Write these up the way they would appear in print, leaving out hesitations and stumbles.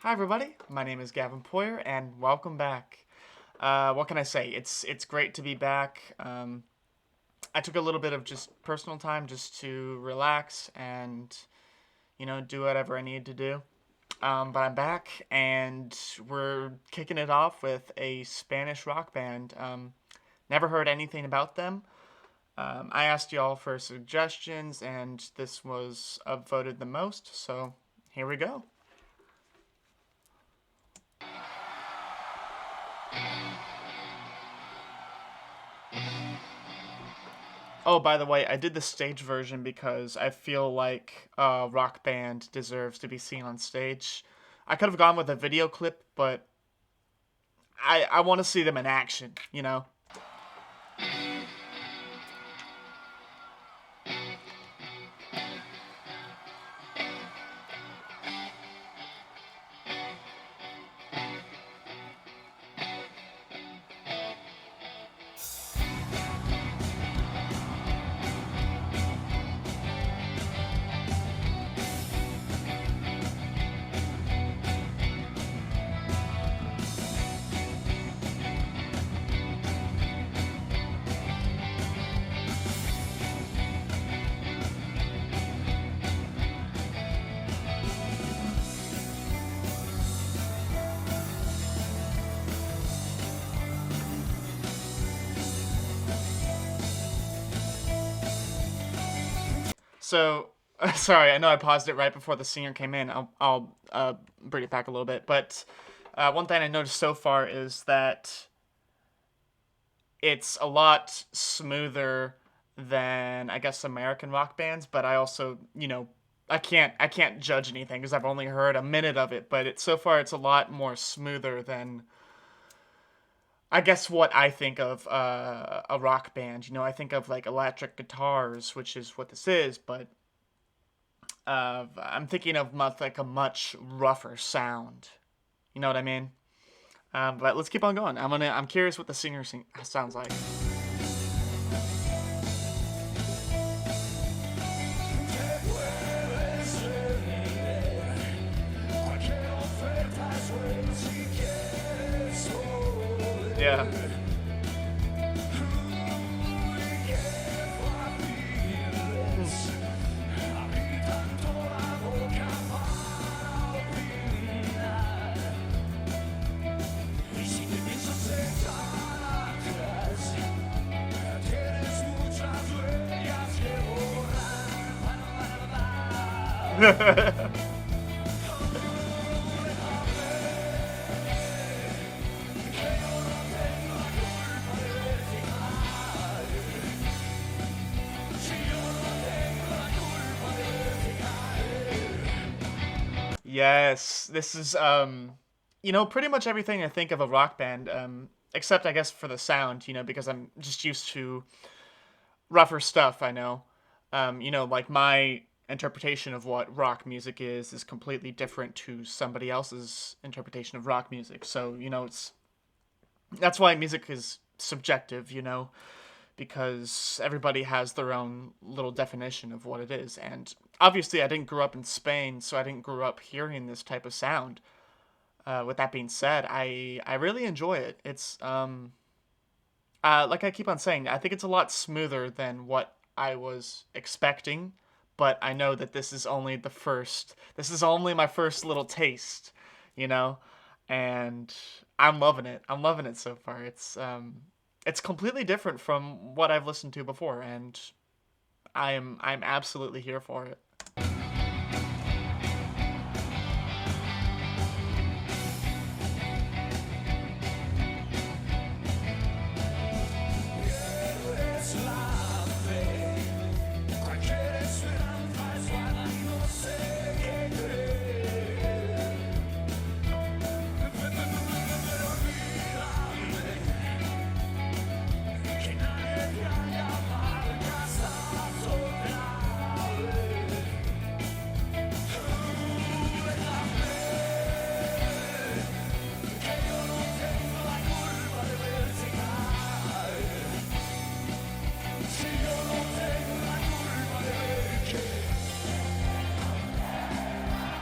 Hi everybody, my name is Gavin Poyer, and welcome back. What can I say? It's great to be back. I took a little bit of just personal time just to relax and do whatever I need to do. But I'm back, and we're kicking it off with a Spanish rock band. Never heard anything about them. I asked y'all for suggestions, and this was upvoted the most. So here we go. Oh, by the way, I did the stage version because I feel like a rock band deserves to be seen on stage. I could have gone with a video clip, but I want to see them in action. So, sorry, I know I paused it right before the singer came in. I'll bring it back a little bit. But one thing I noticed so far is that it's a lot smoother than I guess American rock bands. But I also, I can't judge anything because I've only heard a minute of it. But so far it's a lot more smoother than I guess what I think of a rock band. I think of like electric guitars, which is what this is, but I'm thinking of like a much rougher sound. You know what I mean? But let's keep on going. I'm curious what the singer sounds like. Yeah. Yes, this is pretty much everything I think of a rock band, except I guess for the sound, because I'm just used to rougher stuff, I know. Like my interpretation of what rock music is completely different to somebody else's interpretation of rock music. So, that's why music is subjective, because everybody has their own little definition of what it is. And obviously, I didn't grow up in Spain, so I didn't grow up hearing this type of sound. With that being said, I really enjoy it. It's like I keep on saying, I think it's a lot smoother than what I was expecting. But I know that this is only the first. This is only my first little taste, you know, and I'm loving it. I'm loving it so far. It's completely different from what I've listened to before, and I'm absolutely here for it.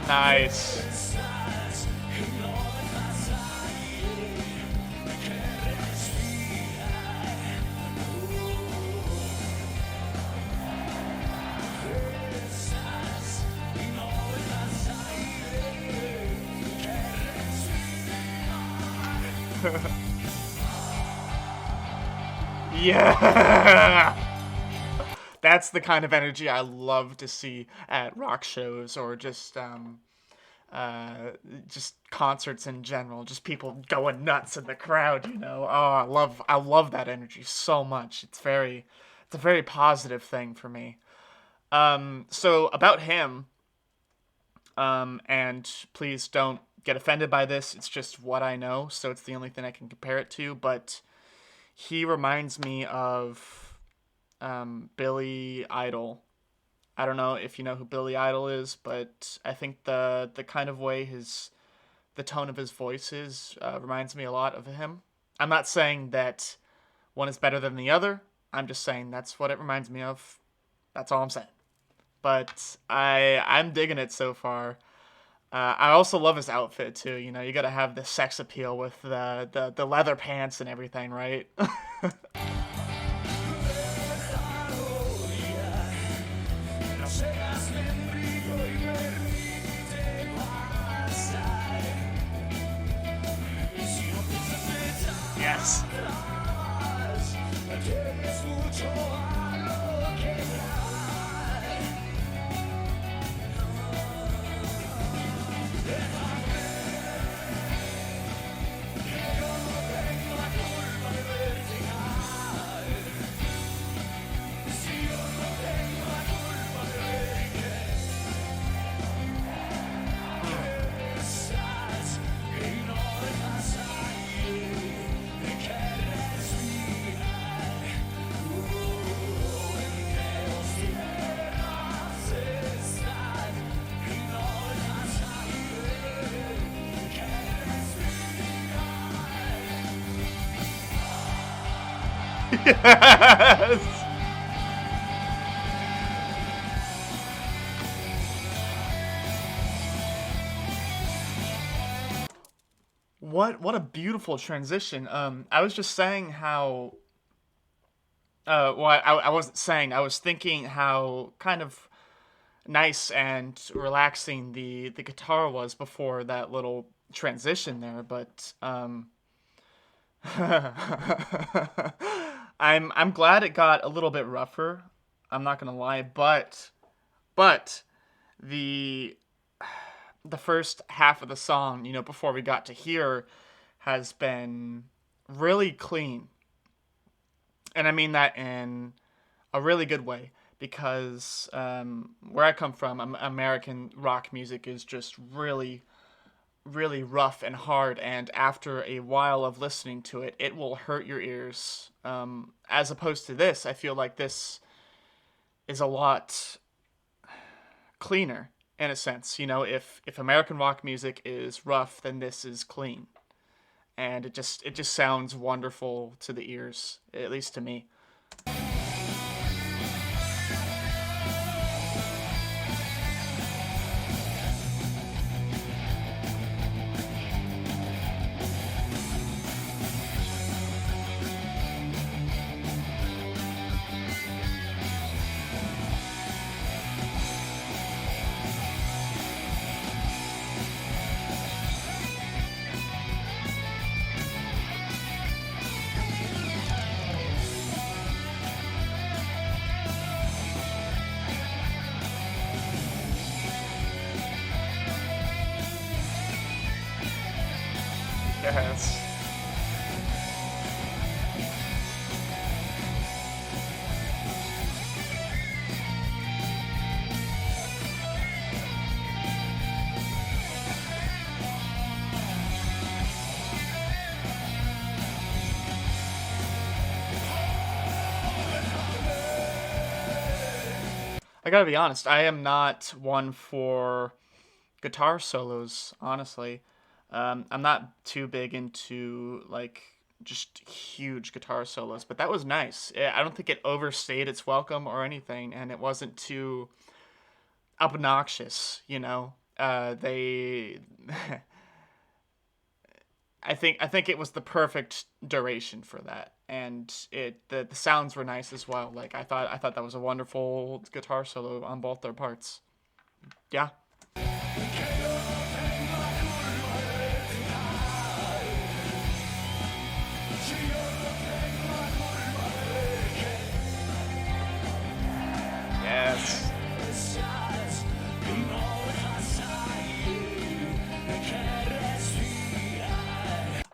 Nice. Yeah! That's the kind of energy I love to see at rock shows or uh, just concerts in general. Just people going nuts in the crowd. Oh, I love that energy so much. It's a very positive thing for me. So about him, and please don't get offended by this. It's just what I know, so it's the only thing I can compare it to. But he reminds me of Billy Idol. I don't know if you know who Billy Idol is, but I think the kind of way the tone of his voice is reminds me a lot of him. I'm not saying that one is better than the other. I'm just saying that's what it reminds me of. That's all I'm saying. But I'm digging it so far. I also love his outfit too. You gotta have the sex appeal with the leather pants and everything, right? Yes. Yes. What a beautiful transition. I was just saying how well, I wasn't saying, I was thinking how kind of nice and relaxing the guitar was before that little transition there, but I'm glad it got a little bit rougher. I'm not gonna lie, but the the first half of the song, before we got to here, has been really clean, and I mean that in a really good way because where I come from, American rock music is just really really rough and hard, and after a while of listening to it, it will hurt your ears. As opposed to this, I feel like this is a lot cleaner in a sense. If American rock music is rough, then this is clean, and it just sounds wonderful to the ears, at least to me. Yes. I gotta be honest, I am not one for guitar solos, honestly. I'm not too big into like just huge guitar solos, but that was nice. I don't think it overstayed its welcome or anything, and it wasn't too obnoxious. They, I think it was the perfect duration for that, and the sounds were nice as well. Like I thought that was a wonderful guitar solo on both their parts. Yeah.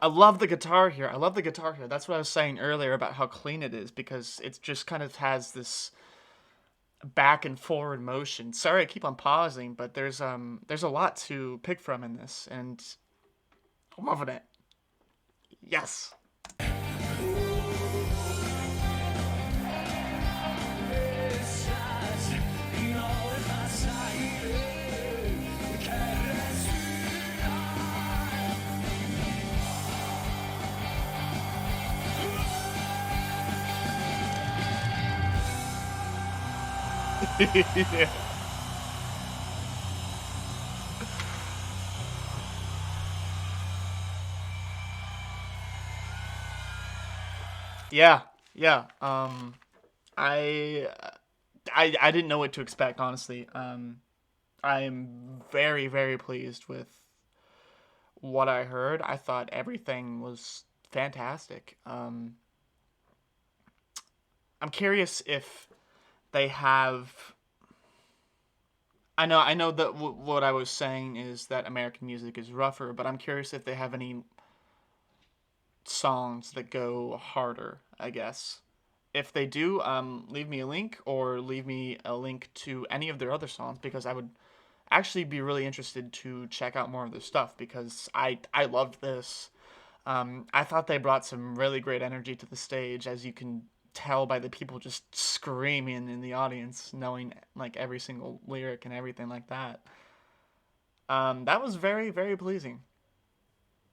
I love the guitar here. I love the guitar here. That's what I was saying earlier about how clean it is, because it just kind of has this back and forward motion. Sorry, I keep on pausing, but there's a lot to pick from in this, and I'm loving it. Yes. Yeah. Yeah, yeah. I I didn't know what to expect, honestly. I am very, very pleased with what I heard. I thought everything was fantastic. I'm curious if they have. I know that what I was saying is that American music is rougher, but I'm curious if they have any songs that go harder, I guess. If they do, leave me a link, or leave me a link to any of their other songs, because I would actually be really interested to check out more of their stuff, because I loved this. I thought they brought some really great energy to the stage, as you can tell by the people just screaming in the audience, knowing like every single lyric and everything like that. That was very, very pleasing.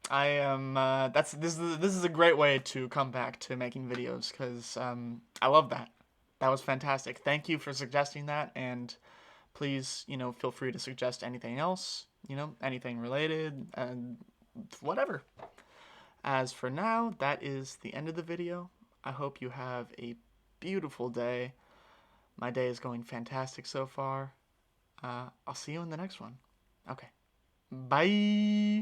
I am. This is a great way to come back to making videos, because I love that. That was fantastic. Thank you for suggesting that, and please, feel free to suggest anything else. Anything related, and whatever. As for now, that is the end of the video. I hope you have a beautiful day. My day is going fantastic so far. I'll see you in the next one. Okay. Bye.